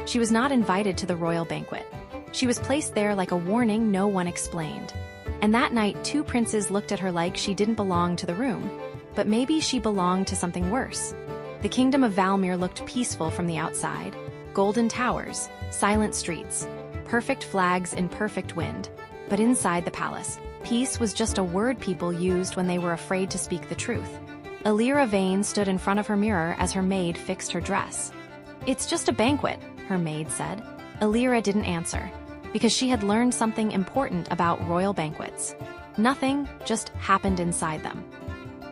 She was not invited to the royal banquet. She was placed there like a warning no one explained. And that night, two princes looked at her like she didn't belong to the room. But maybe she belonged to something worse. The Kingdom of Valmyre looked peaceful from the outside. Golden towers, silent streets, perfect flags in perfect wind. But inside the palace, peace was just a word people used when they were afraid to speak the truth. Elira Vayne stood in front of her mirror as her maid fixed her dress. "It's just a banquet," her maid said. Elira didn't answer, because she had learned something important about royal banquets. Nothing just happened inside them.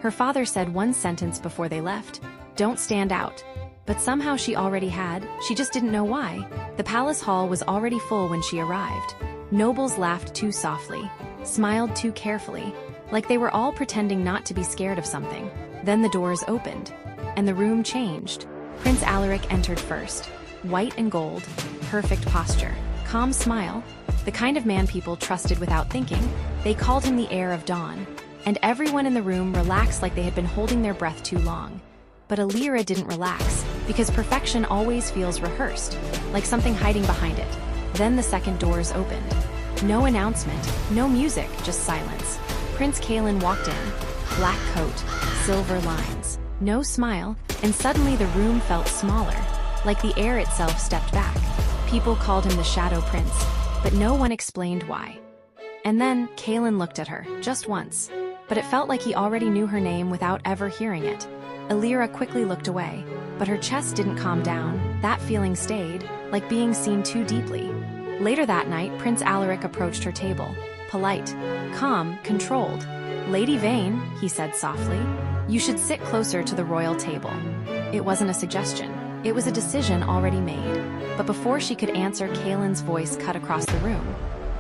Her father said one sentence before they left, "Don't stand out." But somehow she already had, she just didn't know why. The palace hall was already full when she arrived. Nobles laughed too softly, smiled too carefully, like they were all pretending not to be scared of something. Then the doors opened, and the room changed. Prince Alaric entered first, white and gold, perfect posture, calm smile, the kind of man people trusted without thinking. They called him the heir of dawn, and everyone in the room relaxed like they had been holding their breath too long. But Elira didn't relax, because perfection always feels rehearsed, like something hiding behind it. Then the second doors opened. No announcement, no music, just silence. Prince Kaelin walked in, black coat, silver lines, no smile, and suddenly the room felt smaller, like the air itself stepped back. People called him the Shadow Prince, but no one explained why. And then Kaelin looked at her, just once, but it felt like he already knew her name without ever hearing it. Elira quickly looked away, but her chest didn't calm down. That feeling stayed, like being seen too deeply. Later that night, Prince Alaric approached her table, polite, calm, controlled. "Lady Vayne," he said softly, "you should sit closer to the royal table." It wasn't a suggestion. It was a decision already made. But before she could answer, Kaelin's voice cut across the room.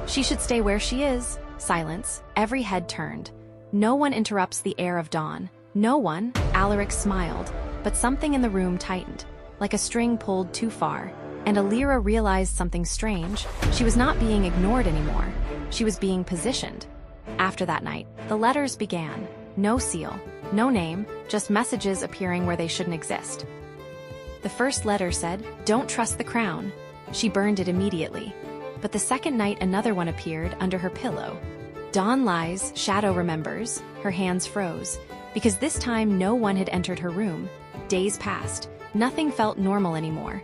"She should stay where she is." Silence. Every head turned. No one interrupts the heir of dawn. No one. Alaric smiled, but something in the room tightened, like a string pulled too far. And Elira realized something strange. She was not being ignored anymore. She was being positioned. After that night, the letters began. No seal, no name, just messages appearing where they shouldn't exist. The first letter said, "Don't trust the crown." She burned it immediately. But the second night, another one appeared under her pillow. "Dawn lies, shadow remembers." Her hands froze, because this time no one had entered her room. Days passed. Nothing felt normal anymore.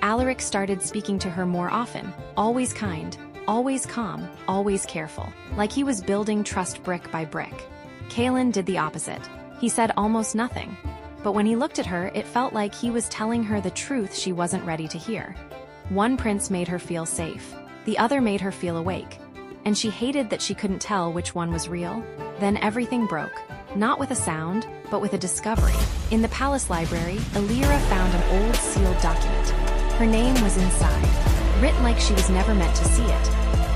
Alaric started speaking to her more often, always kind, always calm, always careful, like he was building trust brick by brick. Kaelin did the opposite. He said almost nothing. But when he looked at her, it felt like he was telling her the truth she wasn't ready to hear. One prince made her feel safe. The other made her feel awake. And she hated that she couldn't tell which one was real. Then everything broke. Not with a sound, but with a discovery. In the palace library, Elira found an old sealed document. Her name was inside, written like she was never meant to see it.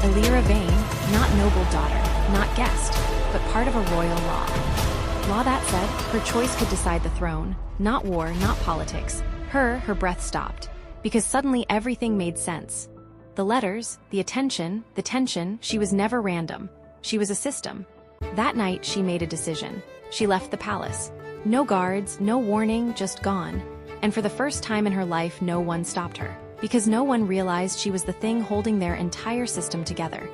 Elira Vayne, not noble daughter, not guest, but part of a royal law. Law that said, her choice could decide the throne, not war, not politics. Her breath stopped, because suddenly everything made sense. The letters, the attention, the tension, she was never random. She was a system. That night, she made a decision. She left the palace. No guards, no warning, just gone. And for the first time in her life, no one stopped her, because no one realized she was the thing holding their entire system together.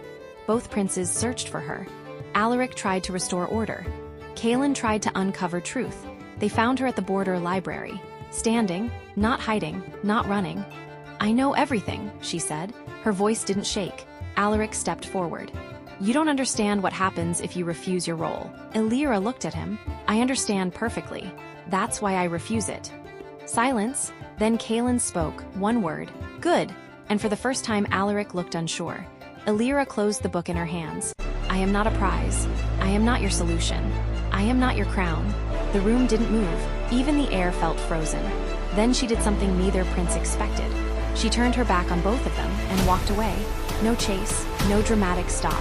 Both princes searched for her. Alaric tried to restore order. Kaelin tried to uncover truth. They found her at the border library, standing, not hiding, not running. "I know everything," she said. Her voice didn't shake. Alaric stepped forward. "You don't understand what happens if you refuse your role." Elira looked at him. "I understand perfectly. That's why I refuse it." Silence. Then Kaelin spoke, one word, "Good." And for the first time, Alaric looked unsure. Elira closed the book in her hands. "I am not a prize. I am not your solution. I am not your crown." The room didn't move. Even the air felt frozen. Then she did something neither prince expected. She turned her back on both of them and walked away. No chase, no dramatic stop,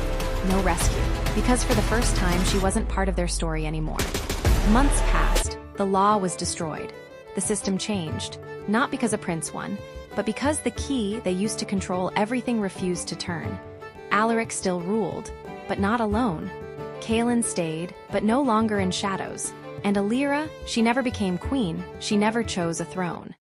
no rescue. Because for the first time, she wasn't part of their story anymore. Months passed. The law was destroyed. The system changed, not because a prince won, but because the key they used to control everything refused to turn. Alaric still ruled, but not alone. Kaelin stayed, but no longer in shadows. And Elira, she never became queen, she never chose a throne.